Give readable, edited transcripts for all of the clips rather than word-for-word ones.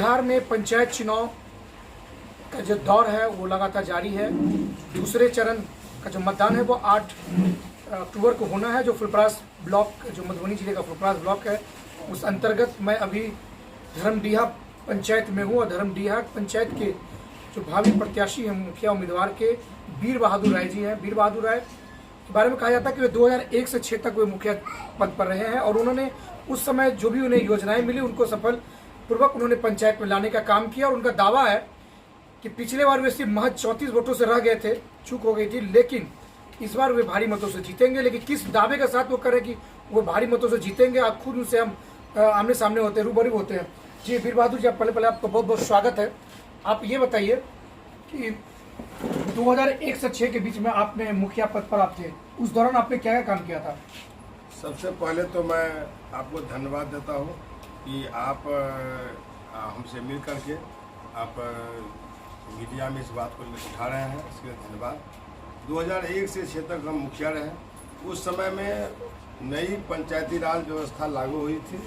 बिहार में पंचायत चुनाव का जो दौर है वो लगातार जारी है। दूसरे चरण का जो मतदान है वो 8 अक्टूबर को होना है। जो फुलपरास ब्लॉक, जो मधुबनी जिले का फुलपरास ब्लॉक है, उस अंतर्गत मैं अभी धर्मडीहा पंचायत में हूँ। और धर्मडीहा पंचायत के जो भावी प्रत्याशी हैं, मुखिया उम्मीदवार के वीर बहादुर राय जी हैं। वीर बहादुर राय के बारे में कहा जाता है कि वे 2001 से 6 तक वे मुखिया पद पर रहे हैं और उन्होंने उस समय जो भी उन्हें योजनाएं मिली उनको सफल पूर्वक उन्होंने पंचायत में लाने का काम किया। और उनका दावा है कि पिछले बार वे सिर्फ महज 34 वोटों से रह गए थे, चूक हो गई थी, लेकिन इस बार वे भारी मतों से जीतेंगे। लेकिन किस दावे के साथ वो करें कि वो भारी मतों से जीतेंगे, आप खुद उनसे हम आमने सामने होते हैं, रूबरू होते हैं। जी वीर बहादुर जी, पहले आपका बहुत बहुत स्वागत है। आप ये बताइए कि 2001 से 6 के बीच में आपने मुखिया पद पर आप थे, उस दौरान आपने क्या क्या काम किया था? सबसे पहले तो मैं आपको धन्यवाद देता हूँ कि आप हमसे मिल करके आप मीडिया में इस बात को उठा रहे हैं, इसके लिए धन्यवाद। 2001 से 6 तक हम मुखिया रहे। उस समय में नई पंचायती राज व्यवस्था लागू हुई थी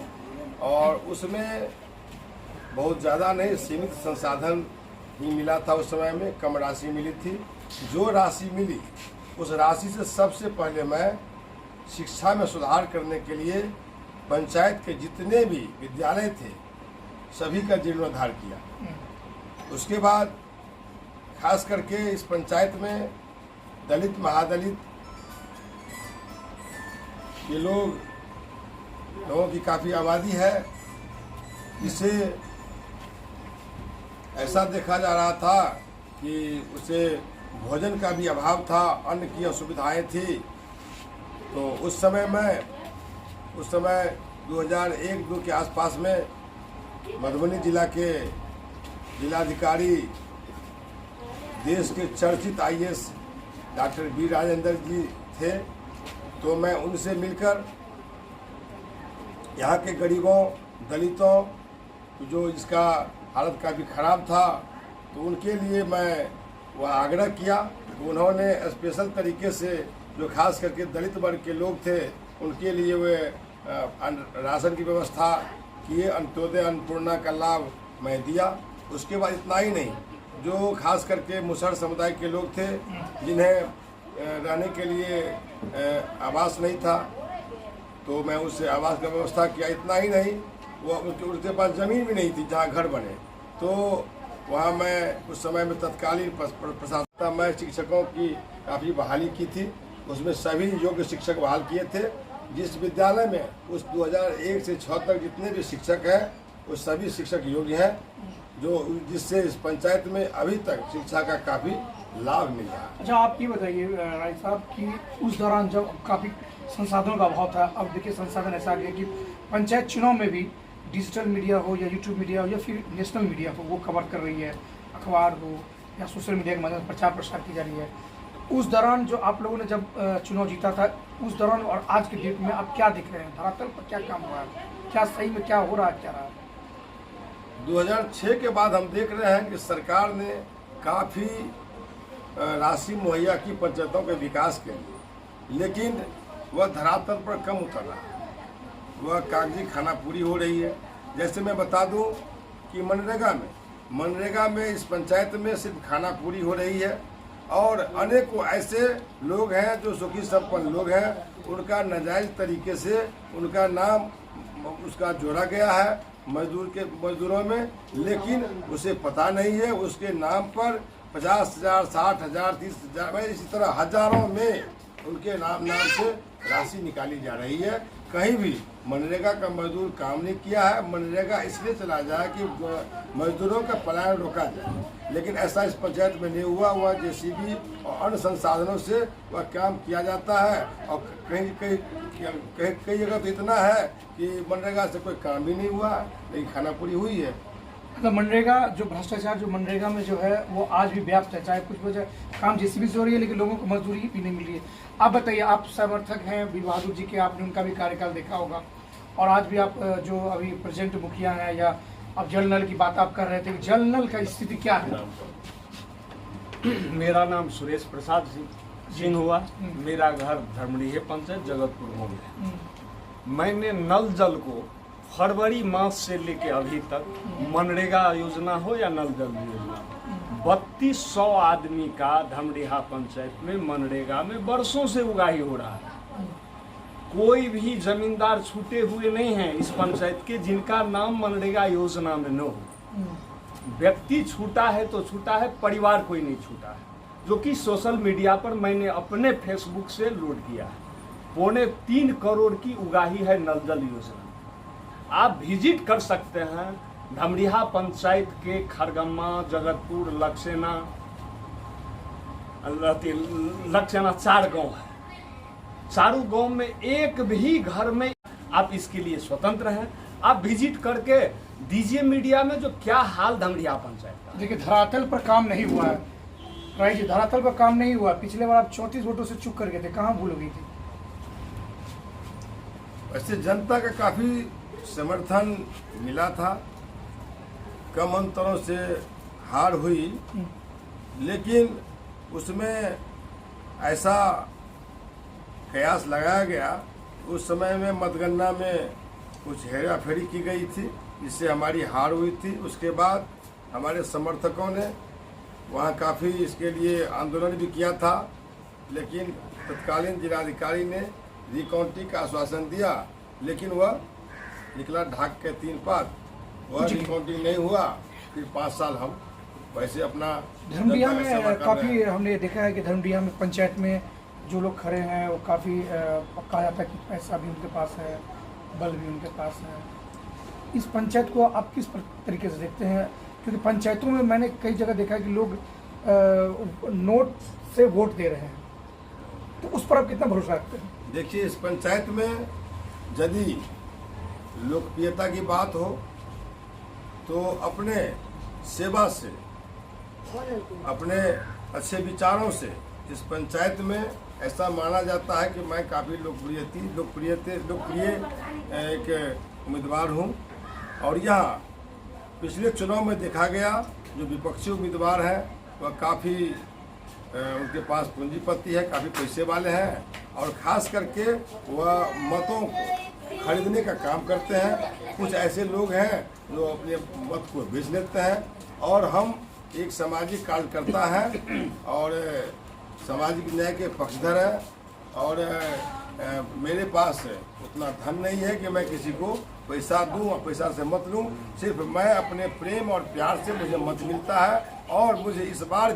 और उसमें बहुत ज़्यादा नहीं, सीमित संसाधन ही मिला था। उस समय में कम राशि मिली थी। जो राशि मिली उस राशि से सबसे पहले मैं शिक्षा में सुधार करने के लिए पंचायत के जितने भी विद्यालय थे सभी का जीर्णोद्धार किया। उसके बाद खास करके इस पंचायत में दलित महादलित ये लोगों की काफ़ी आबादी है। इसे ऐसा देखा जा रहा था कि उसे भोजन का भी अभाव था, अन्न की असुविधाएं थी। तो उस समय 2001-2 के आसपास में मधुबनी जिला के जिलाधिकारी देश के चर्चित IAS डॉक्टर बी राजेंद्र जी थे। तो मैं उनसे मिलकर यहाँ के गरीबों, दलितों, जो इसका हालत काफ़ी ख़राब था, तो उनके लिए मैं वह आग्रह किया। तो उन्होंने स्पेशल तरीके से जो खास करके दलित वर्ग के लोग थे उनके लिए वे राशन की व्यवस्था किए। अंत्योदय अन्नपूर्णा का लाभ मैं दिया। उसके बाद इतना ही नहीं, जो खास करके मुसहर समुदाय के लोग थे जिन्हें रहने के लिए आवास नहीं था, तो मैं उससे आवास का व्यवस्था किया। इतना ही नहीं, वो उनके पास ज़मीन भी नहीं थी जहाँ घर बने, तो वहाँ मैं उस समय में तत्कालीन प्रशासन मैं शिक्षकों की काफ़ी बहाली की थी। उसमें सभी योग्य शिक्षक बहाल किए थे। जिस विद्यालय में उस 2001 से 6 तक जितने भी शिक्षक हैं वो सभी शिक्षक योग्य हैं, जो जिससे इस पंचायत में अभी तक शिक्षा का काफ़ी लाभ मिल रहा है। अच्छा, आप ये बताइए राय साहब कि उस दौरान जब काफ़ी संसाधनों का अभाव था, अब देखिए संसाधन ऐसा आ गया कि पंचायत चुनाव में भी डिजिटल मीडिया हो या यूट्यूब मीडिया हो या फिर नेशनल मीडिया हो, वो कवर कर रही है, अखबार हो या सोशल मीडिया के माध्यम से प्रचार प्रसार की जा रही है। उस दौरान जो आप लोगों ने जब चुनाव जीता था, उस दौरान और आज के डेट में आप क्या दिख रहे हैं, धरातल पर क्या काम हो रहा है, क्या सही में क्या हो रहा है, क्या रहा है? 2006 के बाद हम देख रहे हैं कि सरकार ने काफ़ी राशि मुहैया की पंचायतों के विकास के लिए, लेकिन वह धरातल पर कम उतर रहा है। वह कागजी खाना पूरी हो रही है। जैसे मैं बता दूं कि मनरेगा में इस पंचायत में सिर्फ खाना पूरी हो रही है और अनेकों ऐसे लोग हैं जो सुखी संपन्न लोग हैं, उनका तरीके से उनका नाम उसका जोड़ा गया है मजदूरों में, लेकिन उसे पता नहीं है। उसके नाम पर 50,000, 60,000, 30,000, इसी तरह हजारों में उनके नाम से राशि निकाली जा रही है। कहीं भी मनरेगा का मजदूर काम नहीं किया है। मनरेगा इसलिए चला जाए कि मजदूरों का पलायन रोका जाए, लेकिन ऐसा इस पंचायत में नहीं हुआ। वह JCB और अन्य संसाधनों से वह काम किया जाता है और कई जगह तो इतना है कि मनरेगा से कोई काम भी नहीं हुआ, लेकिन खाना पूरी हुई है। मतलब मनरेगा जो भ्रष्टाचार जो मनरेगा में जो है वो आज भी व्याप्त है, चाहे कुछ वजह काम JCB से हो रही है, लेकिन लोगों को मजदूरी भी नहीं मिल रही है। आप बताइए, आप समर्थक हैं वीर बहादुर जी के, आपने उनका भी कार्यकाल देखा होगा और आज भी आप जो अभी प्रेजेंट मुखिया हैं, या अब जल नल की बात आप कर रहे थे, जल नल का स्थिति क्या है? मेरा नाम सुरेश प्रसाद सिंह हुआ। मेरा घर धर्मडीहा पंचायत जगतपुर में है। मैंने नल जल को फरवरी मास से लेके अभी तक मनरेगा योजना हो या नल जल योजना, 3200 आदमी का धमडीहा पंचायत में मनरेगा में वर्षों से उगाही हो रहा है। कोई भी जमींदार छूटे हुए नहीं हैं इस पंचायत के जिनका नाम मनरेगा योजना में न हो। व्यक्ति छूटा है तो छूटा है, परिवार कोई नहीं छूटा है, जो कि सोशल मीडिया पर मैंने अपने फेसबुक से लोड किया है। 3.25 करोड़ की उगाही है नल जल योजना। आप विजिट कर सकते हैं धमडीहा पंचायत के खरगम्मा, जगतपुर, लक्सेना 4 गांव है। चारों गांव में एक भी घर में आप इसके लिए स्वतंत्र हैं। आप विजिट करके दीजिए मीडिया में जो क्या हाल धमडीहा पंचायत का। देखिए धरातल पर काम नहीं हुआ है राय जी, धरातल पर काम नहीं हुआ। पिछले बार आप 34 वोटों से चूक कर गए थे, कहाँ भूल हो गई थी? वैसे जनता का काफी समर्थन मिला था, कम अंतरों से हार हुई, लेकिन उसमें ऐसा कयास लगाया गया। उस समय में मतगणना में कुछ हेरा फेरी की गई थी, जिससे हमारी हार हुई थी। उसके बाद हमारे समर्थकों ने वहाँ काफ़ी इसके लिए आंदोलन भी किया था, लेकिन तत्कालीन जिलाधिकारी ने रिकाउंटिंग का आश्वासन दिया, लेकिन वह निकला ढाक के 3 पात। वह रिकाउंटिंग नहीं हुआ। फिर 5 साल हम वैसे अपना धमडीहा में काफ़ी हमने देखा है कि धमडीहा में पंचायत में जो लोग खड़े हैं वो काफ़ी कहा जाता है कि पैसा भी उनके पास है, बल भी उनके पास है। इस पंचायत को आप किस तरीके से देखते हैं? क्योंकि पंचायतों में मैंने कई जगह देखा है कि लोग नोट से वोट दे रहे हैं, तो उस पर आप कितना भरोसा रखते हैं? देखिए, इस पंचायत में यदि लोकप्रियता की बात हो तो अपने सेवा से, अपने अच्छे विचारों से इस पंचायत में ऐसा माना जाता है कि मैं काफ़ी लोकप्रिय एक उम्मीदवार हूं। और यहाँ पिछले चुनाव में देखा गया जो विपक्षी उम्मीदवार हैं वह काफ़ी उनके पास पूंजीपति है, काफ़ी पैसे वाले हैं, और ख़ास करके वह मतों को खरीदने का काम करते हैं। कुछ ऐसे लोग हैं जो अपने मत को बेच लेते हैं, और हम एक सामाजिक कार्यकर्ता हैं और सामाजिक न्याय के पक्षधर हैं, और मेरे पास उतना धन नहीं है कि मैं किसी को पैसा दूं और पैसा से मत लूं। सिर्फ मैं अपने प्रेम और प्यार से मुझे मत मिलता है, और मुझे इस बार